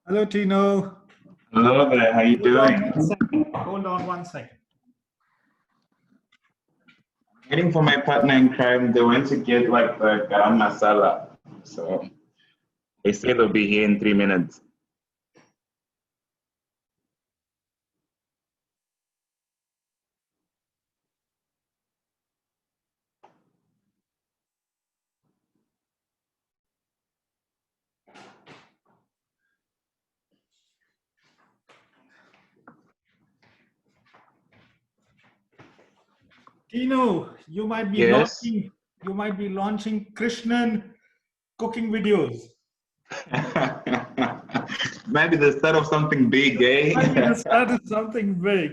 Hello, Tino. Hello there, how you Hold on doing? 1 second. Hold on 1 second. Waiting for my partner in crime. They went to get like the garam masala. So they say they'll be here in 3 minutes. Tino, you might be Yes. launching. You might be launching Krishnan cooking videos. Maybe the start of something big, Might be the eh? start of something big.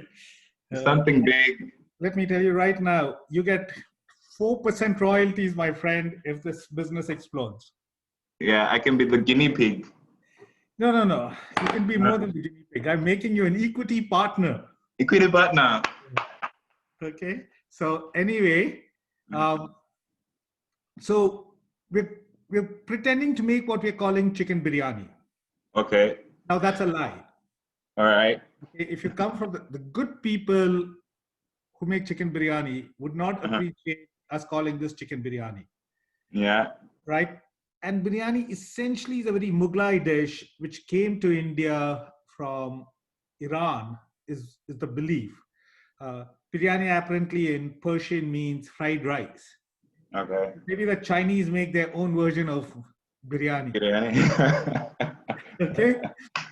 Something big. Let me tell you right now, you get 4% royalties, my friend, if this business explodes. Yeah, I can be the guinea pig. No, no, no. You can be more than the guinea pig. I'm making you an equity partner. Equity partner. Okay. So anyway, um, so we're pretending to make what we're calling chicken biryani. Okay. Now that's a lie. All right. Okay, if you come from the good people who make chicken biryani would not Uh-huh. appreciate us calling this chicken biryani, Yeah. right? And biryani essentially is a very Mughlai dish which came to India from Iran, is the belief. Uh, Biryani apparently in Persian means fried rice. Okay. Maybe the Chinese make their own version of biryani. Biryani. Okay.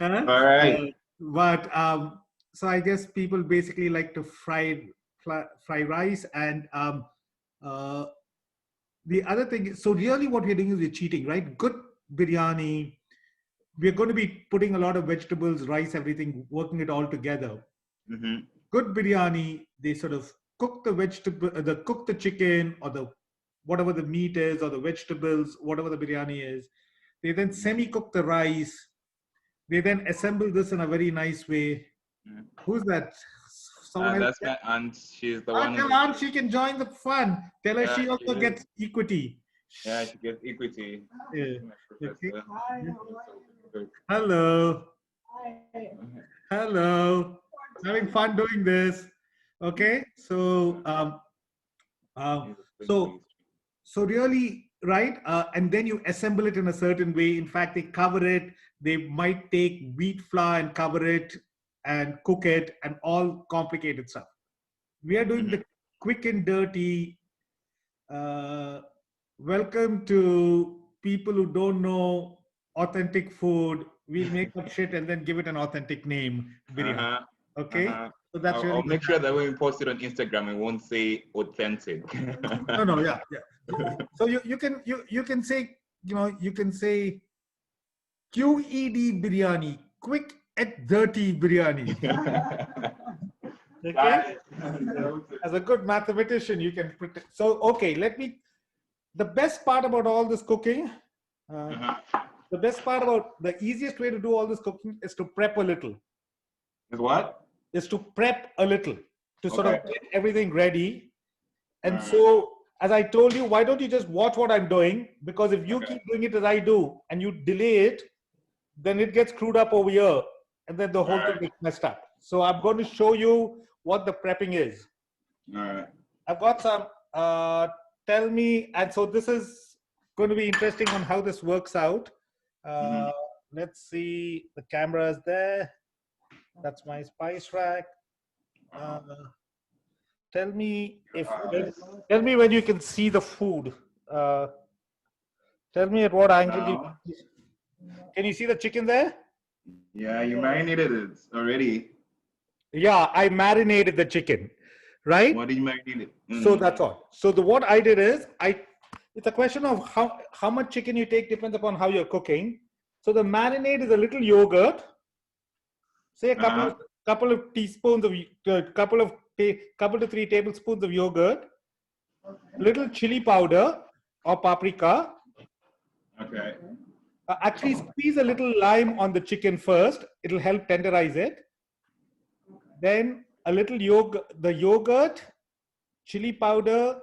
All right. But so I guess people basically like to fry rice and uh, the other thing is, so really what we're doing is we're cheating, right? Good biryani, we're going to be putting a lot of vegetables, rice, everything, working it all together. Mm-hmm. Good biryani, they sort of cook the vegetable, cook the chicken or the whatever the meat is or the vegetables, whatever the biryani is. They then semi-cook the rice. They then assemble this in a very nice way. Mm-hmm. Who's that? Someone else? That's my aunt. She's the Ah, one tell who. Aunt she can join the fun. Tell her Yeah, she she also is. gets equity. Yeah, she gets equity. Yeah. My Okay. professor. Hello. Hello. Having fun doing this. Okay. Uh, so so really, right? And then you assemble it in a certain way. In fact, they cover it. They might take wheat flour and cover it and cook it and all complicated stuff. We are doing the quick and dirty. Uh, Welcome to people who don't know authentic food. We'll make up shit and then give it an authentic name, biryani. Uh-huh. Okay, Uh-huh. so that's I'll really make sure that when we post it on Instagram, it won't say authentic. no, yeah, yeah. So you can say you can say QED biryani, quick and dirty biryani. Okay, as a good mathematician, you can pretend. So okay, let me. The best part about all this cooking, the best part about the easiest way to do all this cooking is to prep a little. Is what? Is to prep a little to sort of Okay. get everything ready. And so, as I told you, why don't you just watch what I'm doing? Because if you keep doing it as I do and you delay it, then it gets screwed up over here, and then the whole thing gets messed up. So I'm going to show you what the prepping is. All right. I've got some. Tell me, and so this is going to be interesting on how this works out. Let's see, the camera is there. That's my spice rack. Tell me if tell me when you can see the food. Tell me at what angle you can you see the chicken there? Yeah, you marinated it already. Yeah, I marinated the chicken, right? What did you marinate it? So that's all. So what I did is it's a question of how much chicken you take depends upon how you're cooking. So the marinade is a little yogurt, say a couple of teaspoons of couple to 3 tablespoons of yogurt, little chili powder or paprika. Okay. Actually, squeeze a little lime on the chicken first. It'll help tenderize it. Then a little the yogurt, chili powder,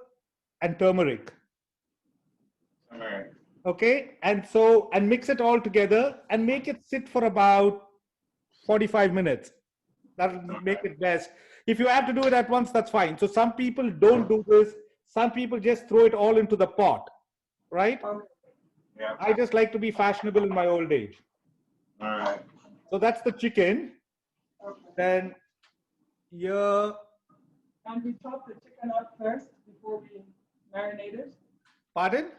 and turmeric. Okay. And mix it all together and make it sit for about 45 minutes. That'll make it best. If you have to do it at once, that's fine. So some people don't do this. Some people just throw it all into the pot, right? Yeah. I just like to be fashionable in my old age. All right. So that's the chicken. Then here. And we chop the chicken up first before we marinate it? Pardon?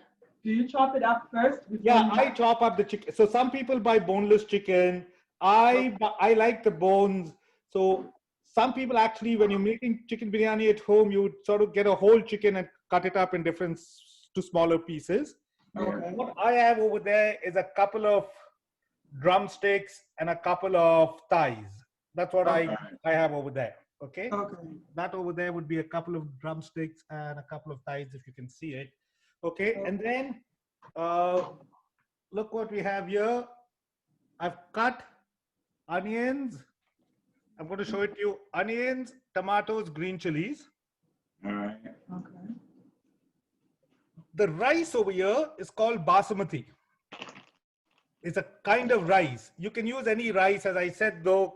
Do you chop it up first? Yeah, I chop up the chicken. So some people buy boneless chicken. I like the bones. So some people actually, when you're making chicken biryani at home, you would sort of get a whole chicken and cut it up in different to smaller pieces. Okay. What I have over there is a couple of drumsticks and a couple of thighs. That's what I have over there. Okay. Okay. That over there would be a couple of drumsticks and a couple of thighs, if you can see it. Okay. And then look what we have here. I've cut onions. I'm going to show it to you. Onions, tomatoes, green chilies. All right. Okay. The rice over here is called basmati. It's a kind of rice. You can use any rice, as I said, though.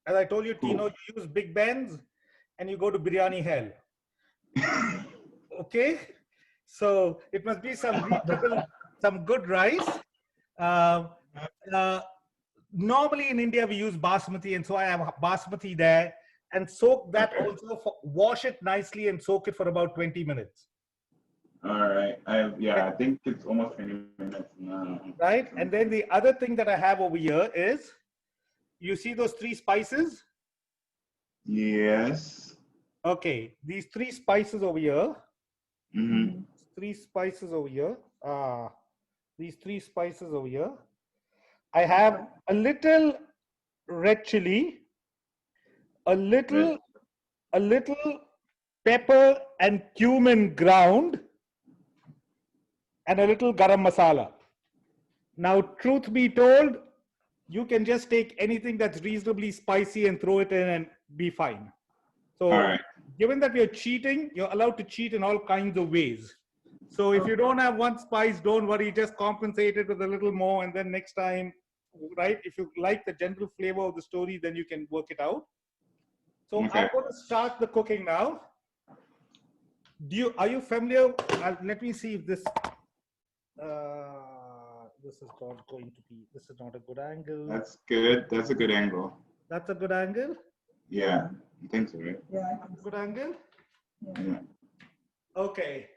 As I told you, Tino, you use Big Ben's and you go to biryani hell. Okay? So it must be some reasonable, some good rice. Normally in India, we use basmati, and so I have basmati there. And soak that also, wash it nicely and soak it for about 20 minutes. All right. I think it's almost 20 minutes now. Right? And then the other thing that I have over here is, you see those 3 spices? Yes. Okay, these 3 spices over here. Mm-hmm. 3 spices over here. These 3 spices over here. I have a little red chili, a little pepper and cumin ground, and a little garam masala. Now, truth be told, you can just take anything that's reasonably spicy and throw it in and be fine. So given that we're cheating, you're allowed to cheat in all kinds of ways. So if you don't have one spice, don't worry, just compensate it with a little more. And then next time, right, if you like the general flavor of the story, then you can work it out. So I'm going to start the cooking now. Are you familiar? Let me see if this, this is not going to be, this is not a good angle. That's good. That's a good angle. That's a good angle? Yeah, I think so, right? Yeah. Good angle? Yeah. Okay,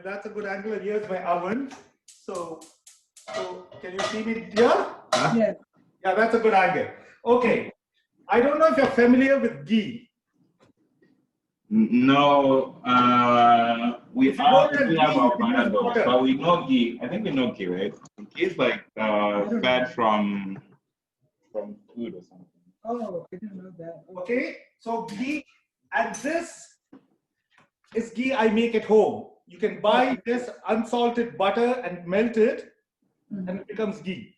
that's a good angle. And here's my oven. So can you see me here? Yes. Yeah, that's a good angle. Okay, I don't know if you're familiar with ghee. No, we have our panadol, but we know ghee. I think we know ghee, right? Ghee is like fat from food or something. Oh, I didn't know that. Okay, so ghee, and this is ghee I make at home. You can buy this unsalted butter and melt it, and it becomes ghee.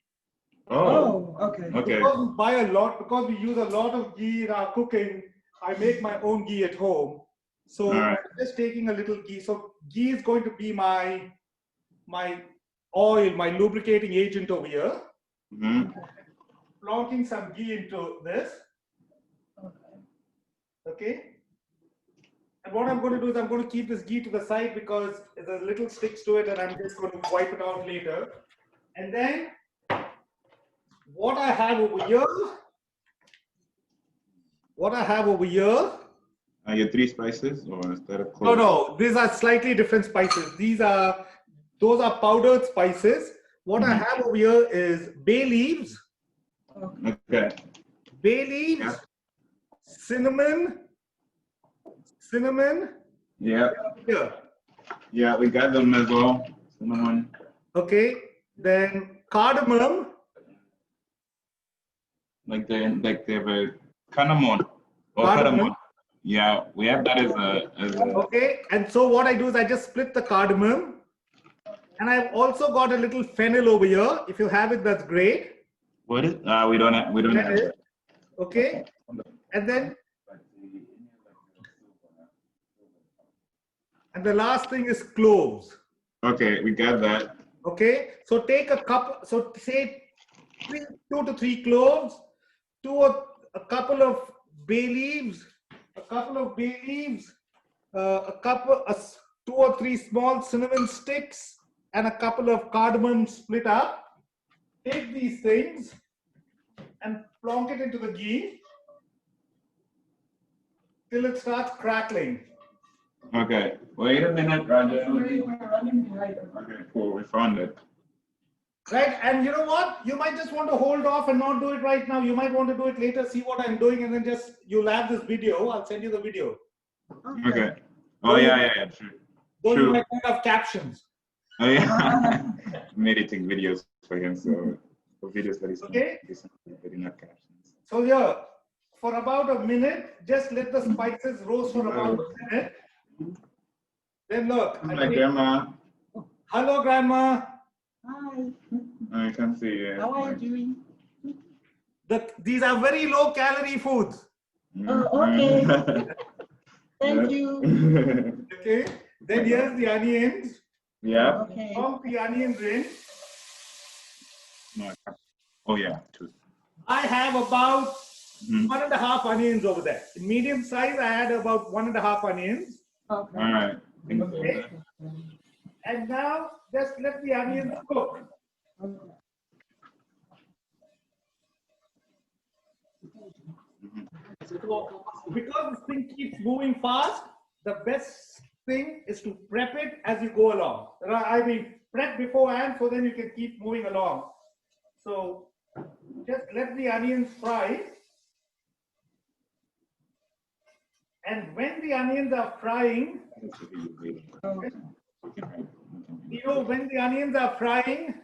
Oh, okay. Because we buy a lot, because we use a lot of ghee in our cooking, I make my own ghee at home. So I'm just taking a little ghee. So ghee is going to be my oil, my lubricating agent over here. Plonking some ghee into this. Okay. And what I'm going to do is I'm going to keep this ghee to the side because there's a little sticks to it, and I'm just going to wipe it out later. And then what I have over here. Are your 3 spices, or is that a clove? No, these are slightly different spices. Those are powdered spices. What I have over here is bay leaves. Okay. Bay leaves, cinnamon. Yeah. Here. Yeah, we got them as well. Cinnamon. Okay. Then cardamom. Like they have a cardamom. Cardamom. Yeah, we have that as a. Okay. And so what I do is I just split the cardamom, and I've also got a little fennel over here. If you have it, that's great. What is? We don't have that. Okay. And then. And the last thing is cloves. Okay, we got that. Okay, so take a cup, so say 2 to 3 cloves, a couple of bay leaves, two or three small cinnamon sticks, and a couple of cardamom split up. Take these things and plonk it into the ghee till it starts crackling. Okay, wait a minute, Raja. We're running behind. Okay, cool, we found it. Right, and you know what? You might just want to hold off and not do it right now. You might want to do it later, see what I'm doing, and then just, you'll have this video. I'll send you the video. Okay. Oh, yeah, true. Though True. you might not have captions. Oh, yeah. I'm editing videos for him, so for videos that is Okay. not captions. So yeah, for about a minute, just let the spices roast for about a minute. Then look. My grandma. Hello, Grandma. Hi. I can see it. How are you doing? These are very low calorie foods. Oh, okay. Thank you. Okay. Then here's the onions. Yeah. Okay. Dump the onions in. No, oh, yeah, two. I have about 1.5 onions over there. In medium size, I had about 1.5 onions. Okay. All right. Okay. And now just let the onions cook. So, because this thing keeps moving fast, the best thing is to prep it as you go along. I mean, prep beforehand so then you can keep moving along. So just let the onions fry. And when the onions are frying, you know, when the onions are frying,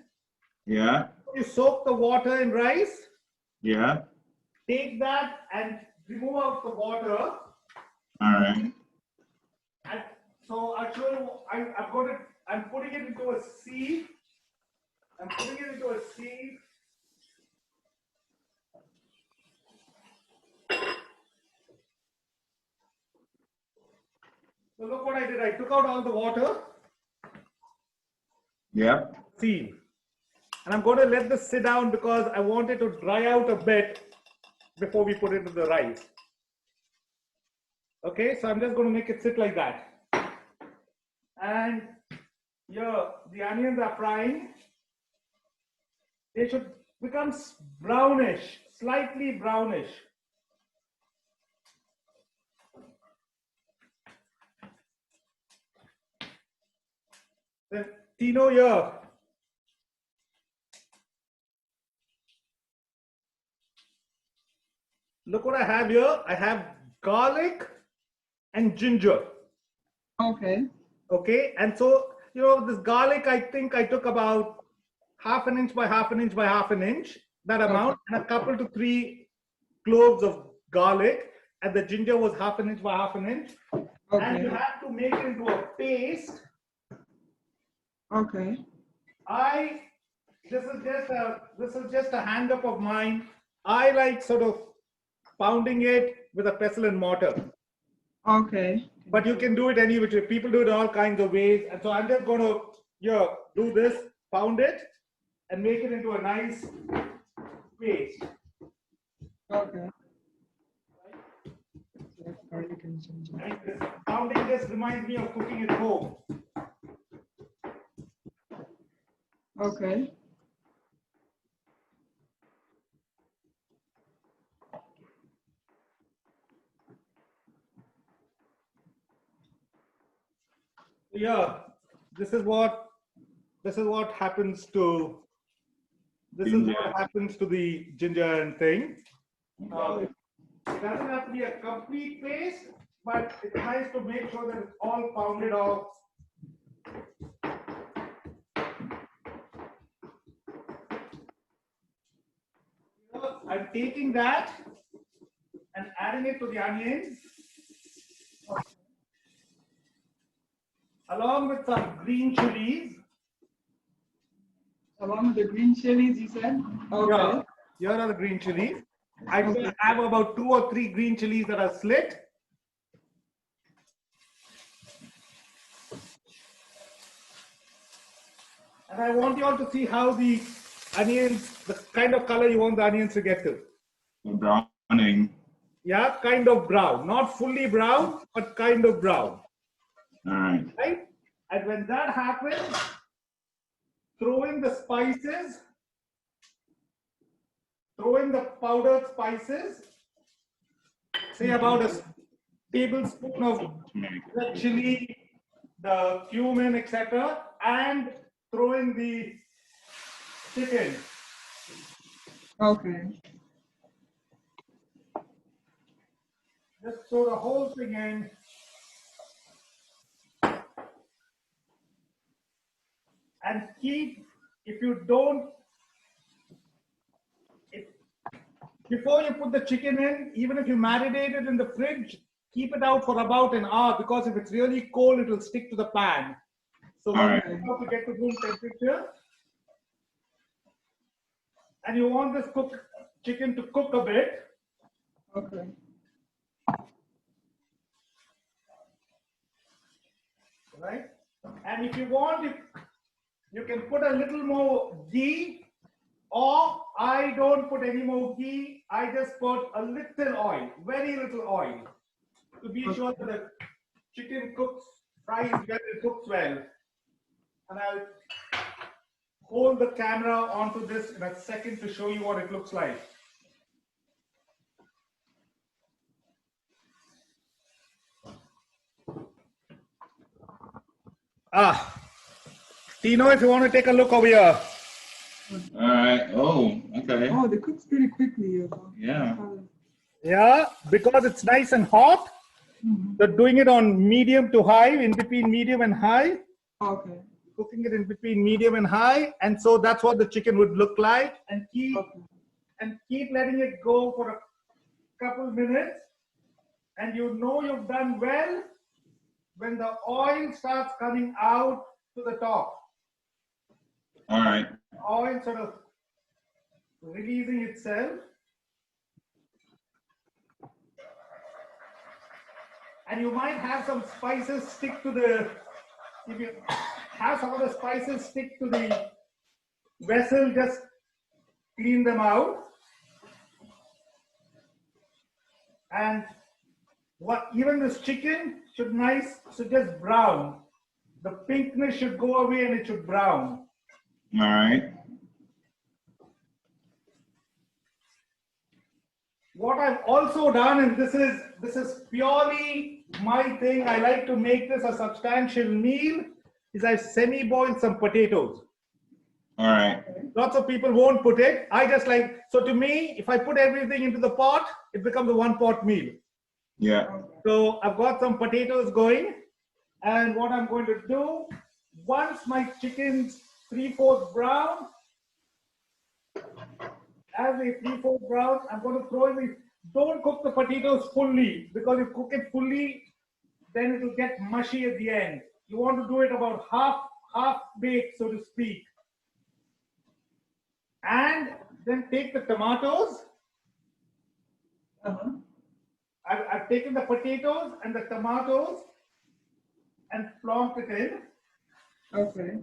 Yeah. you soak the water in rice. Yeah. Take that and remove out the water. All right. And so I'll show you. I'm putting it into a sieve. So look what I did. I took out all the water. Yeah. Sieve. And I'm going to let this sit down because I want it to dry out a bit before we put it into the rice. Okay, so I'm just going to make it sit like that. And here, the onions are frying. They should become brownish, slightly brownish. Then Tino here. Look what I have here. I have garlic and ginger. Okay. Okay, and so, you know, this garlic, I think I took about 1/2 inch by 1/2 inch by 1/2 inch, that amount, and a couple to 3 cloves of garlic, and the ginger was 1/2 inch by 1/2 inch. Okay. And you have to make it into a paste. Okay. This is just a hang up of mine. I like sort of pounding it with a pestle and mortar. Okay. But you can do it any which way. People do it all kinds of ways. And so I'm just going to do this, pound it, and make it into a nice paste. Okay. And pounding this reminds me of cooking at home. Okay. Yeah, this is what happens to the ginger and thing. It doesn't have to be a complete paste, but it's nice to make sure that it's all pounded off. I'm taking that and adding it to the onions, along with some green chilies. Along with the green chilies, you said? Okay. Yeah, here are the green chilies. I have about 2 or 3 green chilies that are slit. And I want you all to see how the onions, the kind of color you want the onions to get to. Browning. Yeah, kind of brown. Not fully brown, but kind of brown. All right. Right? And when that happens, throw in the spices, throw in the powdered spices, say about a tablespoon of red chili, the cumin, etc., and throw in the chicken. Okay. Just throw the whole thing in. And keep, if you don't, before you put the chicken in, even if you marinate it in the fridge, keep it out for about an hour, because if it's really cold, it will stick to the pan. So when you have to get to room temperature, and you want this chicken to cook a bit. Okay. Right? And if you want, you can put a little more ghee, or I don't put any more ghee. I just put a little oil, very little oil, to be sure that the chicken fries well, it cooks well. And I'll hold the camera onto this in a second to show you what it looks like. Tino, if you want to take a look over here. All right. Oh, okay. Oh, they cook pretty quickly. Yeah. Yeah, because it's nice and hot. They're doing it on medium to high, in between medium and high. Okay. Cooking it in between medium and high, and so that's what the chicken would look like. And keep letting it go for a couple minutes, and you know you've done well when the oil starts coming out to the top. All right. Oil sort of releasing itself. And you might have some spices stick to the, if you have some of the spices stick to the vessel, just clean them out. And even this chicken should just brown. The pinkness should go away and it should brown. All right. What I've also done, and this is purely my thing, I like to make this a substantial meal, is I've semi-boiled some potatoes. All right. Lots of people won't put it. I just like, so to me, if I put everything into the pot, it becomes a one-pot meal. Yeah. So I've got some potatoes going, and what I'm going to do, once my chicken's 3/4 brown, as they 3/4 brown, I'm going to throw in the, don't cook the potatoes fully, because if you cook it fully, then it will get mushy at the end. You want to do it about half baked, so to speak. And then take the tomatoes. I've taken the potatoes and the tomatoes and plonked it in. Okay.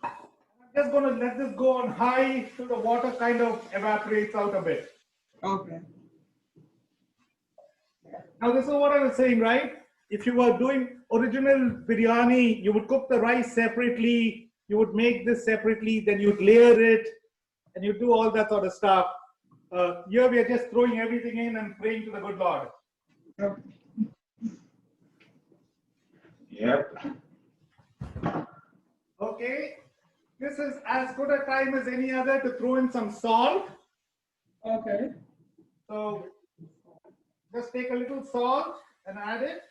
I'm just going to let this go on high till the water kind of evaporates out a bit. Okay. Now this is what I was saying, right? If you were doing original biryani, you would cook the rice separately, you would make this separately, then you'd layer it, and you do all that sort of stuff. Here we are just throwing everything in and praying to the good Lord. Yep. Okay, this is as good a time as any other to throw in some salt. Okay. So just take a little salt and add it.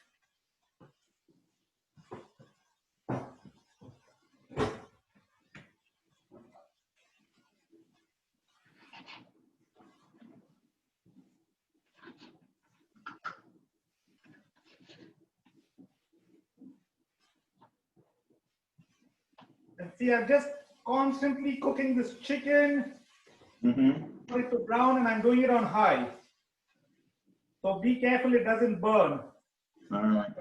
And see, I'm just constantly cooking this chicken for it to brown, and I'm doing it on high. So be careful it doesn't burn. All right.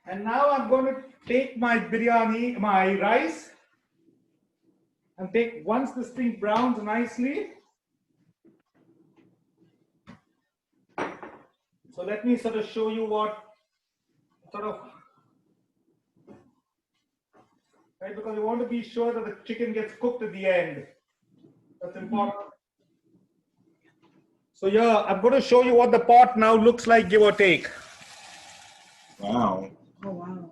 And now I'm going to take my biryani, my rice, and once this thing browns nicely. So let me sort of show you what right, because we want to be sure that the chicken gets cooked at the end. That's important. So yeah, I'm going to show you what the pot now looks like, give or take. Wow. Oh, wow.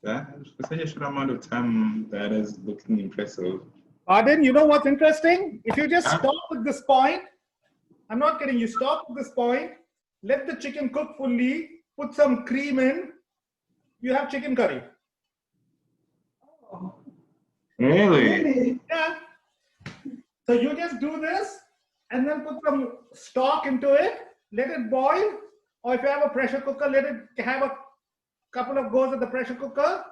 That for such a short amount of time, that is looking impressive. Arden, you know what's interesting? If you just stop at this point, I'm not kidding, you stop at this point, let the chicken cook fully, put some cream in, you have chicken curry. Oh. Really? Yeah. So you just do this and then put some stock into it, let it boil, or if you have a pressure cooker, let it have a couple of goes at the pressure cooker,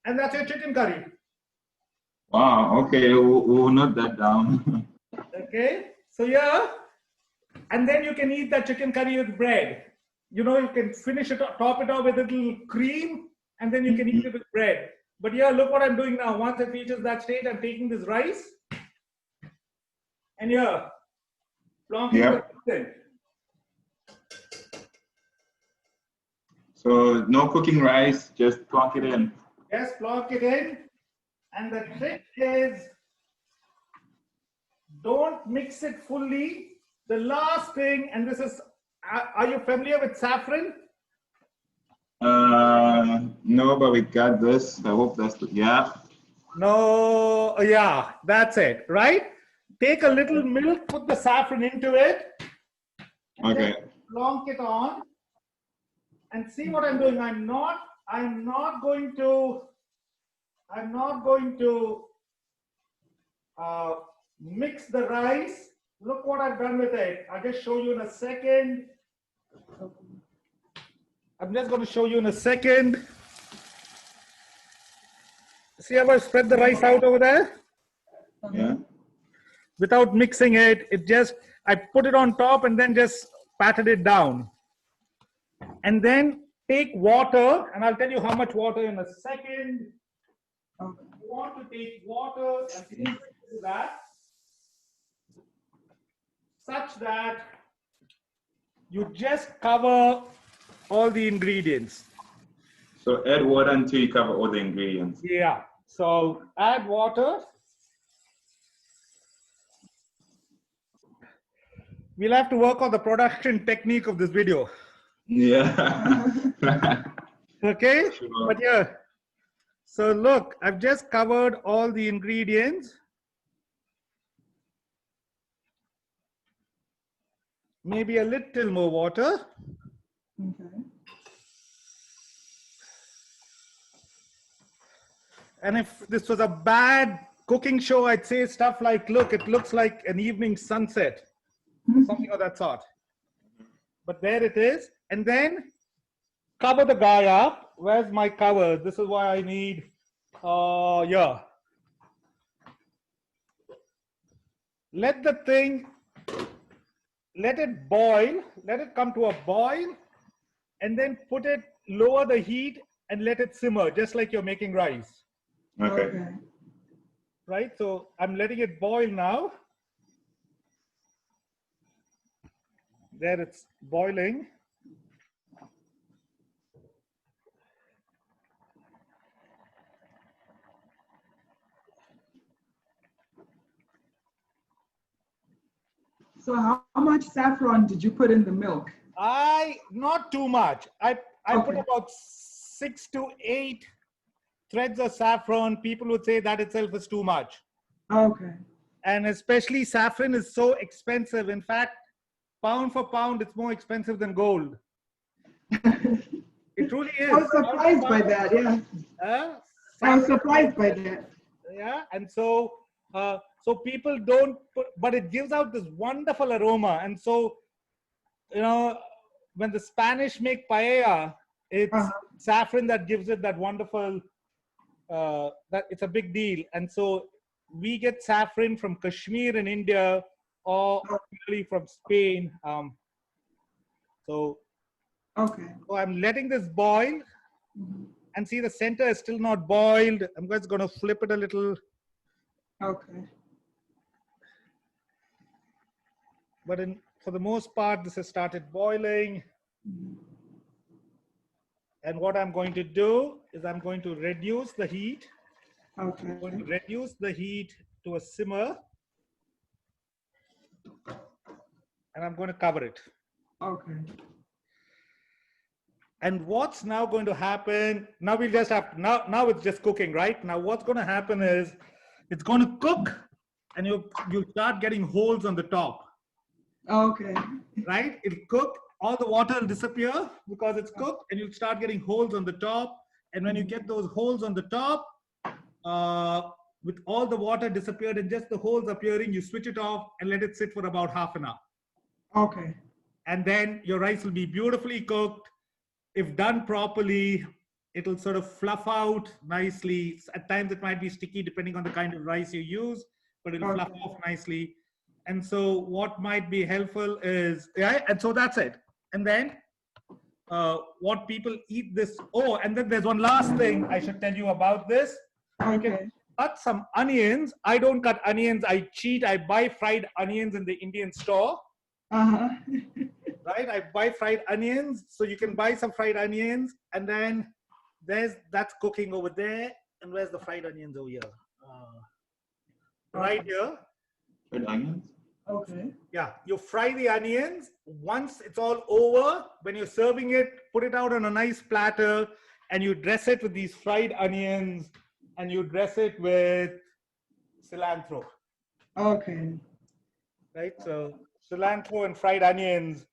and that's your chicken curry. Wow, okay, we'll note that down. Okay, so yeah, and then you can eat that chicken curry with bread. You know, you can finish it, top it off with a little cream, and then you can eat it with bread. But yeah, look what I'm doing now. Once it reaches that stage, I'm taking this rice, and yeah, plonking it in. So no cooking rice, just plonk it in. Yes, plonk it in. And the trick is, don't mix it fully. The last thing, and this is, are you familiar with saffron? No, but we got this. I hope that's the, yeah. No, yeah, that's it, right? Take a little milk, put the saffron into it. Okay. Plonk it on. And see what I'm doing. I'm not going to mix the rice. Look what I've done with it. I'll just show you in a second. I'm just going to show you in a second. See how I spread the rice out over there? Yeah. Without mixing it, I put it on top and then just patted it down. And then take water, and I'll tell you how much water in a second. You want to take water and do that such that you just cover all the ingredients. So add water until you cover all the ingredients. Yeah. So add water. We'll have to work on the production technique of this video. Yeah. Okay. Sure. But yeah. So look, I've just covered all the ingredients. Maybe a little more water. Okay. And if this was a bad cooking show, I'd say stuff like, look, it looks like an evening sunset, or something of that sort. But there it is. And then cover the guy up. Where's my cover? This is why I need, yeah. Let it boil, let it come to a boil, and then lower the heat and let it simmer, just like you're making rice. Okay. Right, so I'm letting it boil now. There it's boiling. So how much saffron did you put in the milk? Not too much. I put about 6 to 8 threads of saffron. People would say that itself is too much. Okay. And especially saffron is so expensive. In fact, pound for pound, it's more expensive than gold. It truly is. I was surprised by that, yeah. I was surprised by that. Yeah, and so people don't put, but it gives out this wonderful aroma. And so, you know, when the Spanish make paella, it's saffron that gives it that wonderful, that it's a big deal. And so we get saffron from Kashmir in India, or really from Spain. So I'm letting this boil. And see, the center is still not boiled. I'm just going to flip it a little. Okay. But for the most part, this has started boiling. And what I'm going to do is I'm going to reduce the heat. Okay. I'm going to reduce the heat to a simmer. And I'm going to cover it. Okay. And what's now going to happen? Now we'll just have now it's just cooking, right? Now what's going to happen is it's going to cook, and you'll start getting holes on the top. Okay. Right? It'll cook. All the water will disappear because it's cooked, and you'll start getting holes on the top. And when you get those holes on the top, with all the water disappeared and just the holes appearing, you switch it off and let it sit for about half an hour. Okay. And then your rice will be beautifully cooked. If done properly, it'll sort of fluff out nicely. At times it might be sticky depending on the kind of rice you use, but it'll fluff off nicely. And so what might be helpful is, yeah, and so that's it. And then what people eat this, oh, and then there's one last thing I should tell you about this. You can cut some onions. I don't cut onions, I cheat. I buy fried onions in the Indian store. Right, I buy fried onions, so you can buy some fried onions, and then that's cooking over there. And where's the fried onions over here? Right here. Fried onions? Okay. Yeah, you fry the onions. Once it's all over, when you're serving it, put it out on a nice platter, and you dress it with these fried onions, and you dress it with cilantro. Okay. Right, so cilantro and fried onions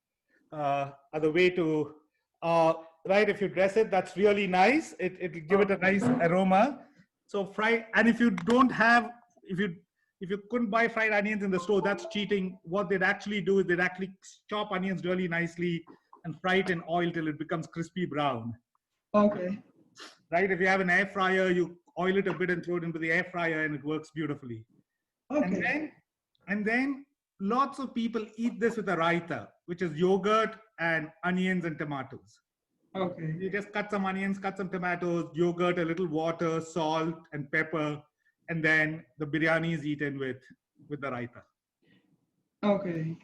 are the way to, right, if you dress it, that's really nice. It'll give it a nice aroma. So fry, and if you don't have, if you couldn't buy fried onions in the store, that's cheating. What they'd actually do is they'd actually chop onions really nicely and fry it in oil till it becomes crispy brown. Okay. Right, if you have an air fryer, you oil it a bit and throw it into the air fryer, and it works beautifully. Okay. And then lots of people eat this with a raita, which is yogurt and onions and tomatoes. Okay. You just cut some onions, cut some tomatoes, yogurt, a little water, salt, and pepper, and then the biryani is eaten with the raita. Okay.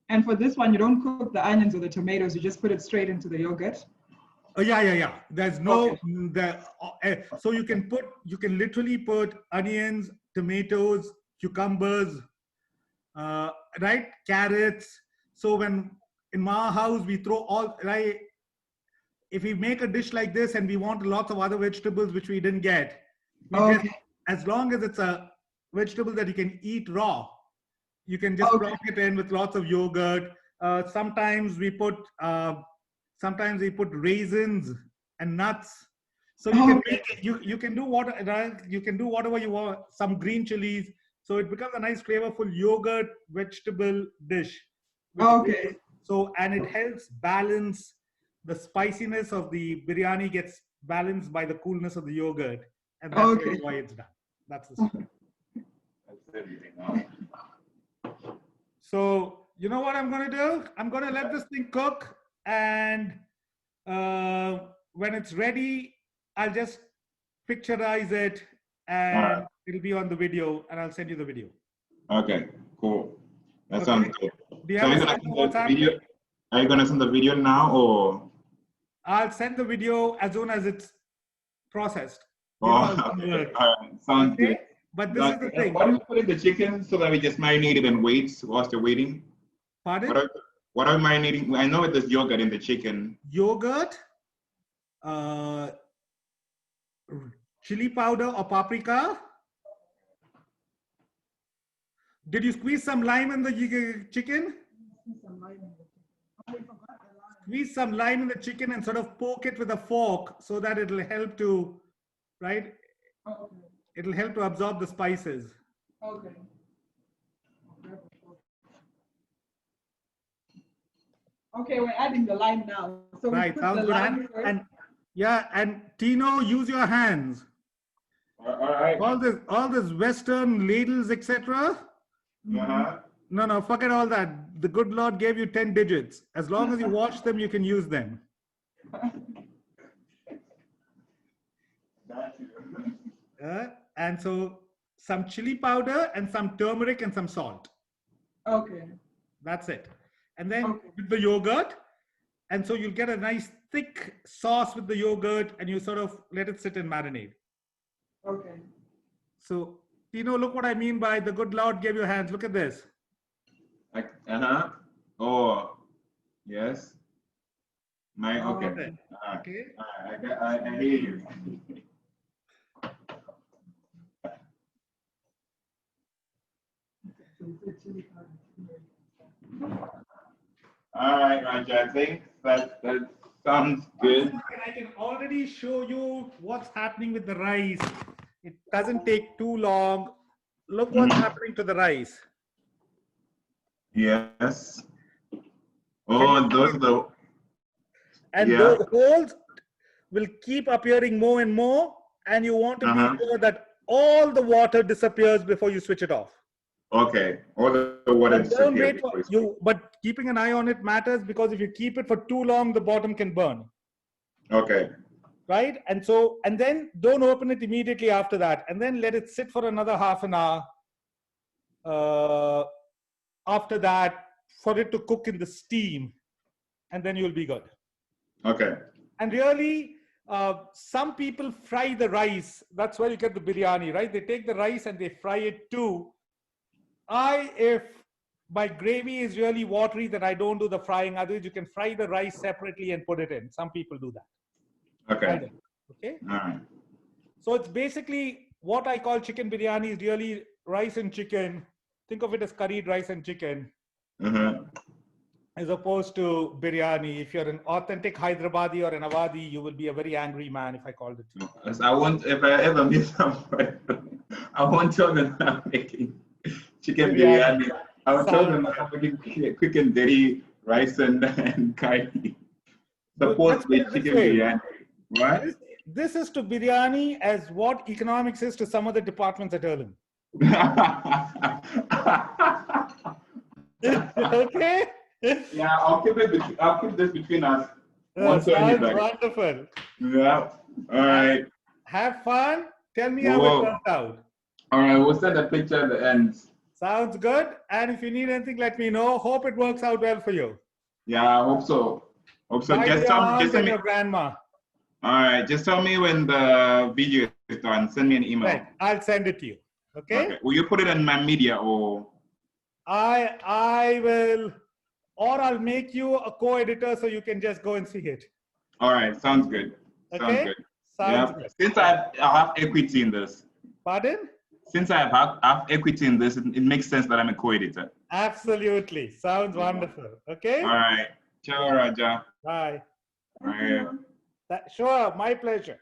And for this one, you don't cook the onions or the tomatoes, you just put it straight into the yogurt? Oh, yeah. There's no, so you can literally put onions, tomatoes, cucumbers, right, carrots. So when in my house we throw all, right, if we make a dish like this and we want lots of other vegetables which we didn't get, just, as long as it's a vegetable that you can eat raw, you can just plug it in with lots of yogurt. Sometimes we put raisins and nuts. So you can make it, you can do whatever you want, some green chilies. So it becomes a nice flavorful yogurt vegetable dish. So, and it helps balance the spiciness of the biryani, gets balanced by the coolness of the yogurt. And that's really why it's done. That's the story. That's everything. So you know what I'm going to do? I'm going to let this thing cook, and when it's ready, I'll just picturize it, and it'll be on the video, and I'll send you the video. Okay, cool. That sounds good. Do you So are you going to send the video now, or? I'll send the video as soon as it's processed. Sounds good. But this is the thing. What do you put in the chicken so that we just marinate it and wait whilst you're waiting? Pardon? What are we marinating? I know there's yogurt in the chicken. Yogurt, chili powder or paprika. Did you squeeze some lime in the chicken? Squeeze some lime in the chicken and sort of poke it with a fork so that it'll help to, right? It'll help to absorb the spices. Okay, we're adding the lime now. So right, sounds good. And Tino, use your hands. All right. All this Western ladles, etc. No, forget all that. The good Lord gave you 10 digits. As long as you wash them, you can use them. And so some chili powder and some turmeric and some salt. Okay. That's it. And then with the yogurt, and so you'll get a nice thick sauce with the yogurt, and you sort of let it sit and marinate. Okay. So, Tino, look what I mean by the good Lord gave you hands. Look at this. Oh, yes. Okay. Okay. I hear you. All right, Raja, I think that sounds good. I can already show you what's happening with the rice. It doesn't take too long. Look what's happening to the rice. Yes. Oh, those are the... And those holes will keep appearing more and more. And you want to be sure that all the water disappears before you switch it off. Okay, all the water disappears. But keeping an eye on it matters, because if you keep it for too long, the bottom can burn. Okay. Right? And then don't open it immediately after that. And then let it sit for another half an hour. After that, for it to cook in the steam. And then you'll be good. Okay. And really, some people fry the rice. That's where you get the biryani, right? They take the rice and they fry it too. If my gravy is really watery, then I don't do the frying. Otherwise, you can fry the rice separately and put it in. Some people do that. Okay. Okay. All right. So it's basically what I call chicken biryani is really rice and chicken. Think of it as curried rice and chicken. As opposed to biryani. If you're an authentic Hyderabadi or an Awadhi, you will be a very angry man if I called it. If I ever meet someone, I won't tell them I'm making chicken biryani. I will tell them I'm making quick and dirty rice and curry. Suppose with chicken biryani, right? This is to biryani as what economics is to some of the departments at Erlen. Okay. Yeah, I'll keep this between us. Sounds wonderful. Yeah. All right. Have fun. Tell me how it worked out. All right. We'll send a picture at the end. Sounds good. And if you need anything, let me know. Hope it works out well for you. Yeah, I hope so. Just tell me your grandma. All right. Just tell me when the video is done. Send me an email. Right. I'll send it to you. Okay. Will you put it in my media or? I will. Or I'll make you a co-editor so you can just go and see it. All right, sounds good. Okay? Sounds good. Since I have equity in this. Pardon? Since I have equity in this, it makes sense that I'm a co-editor. Absolutely. Sounds wonderful. Okay? All right. Ciao, Raja. Bye. All right. Sure, my pleasure.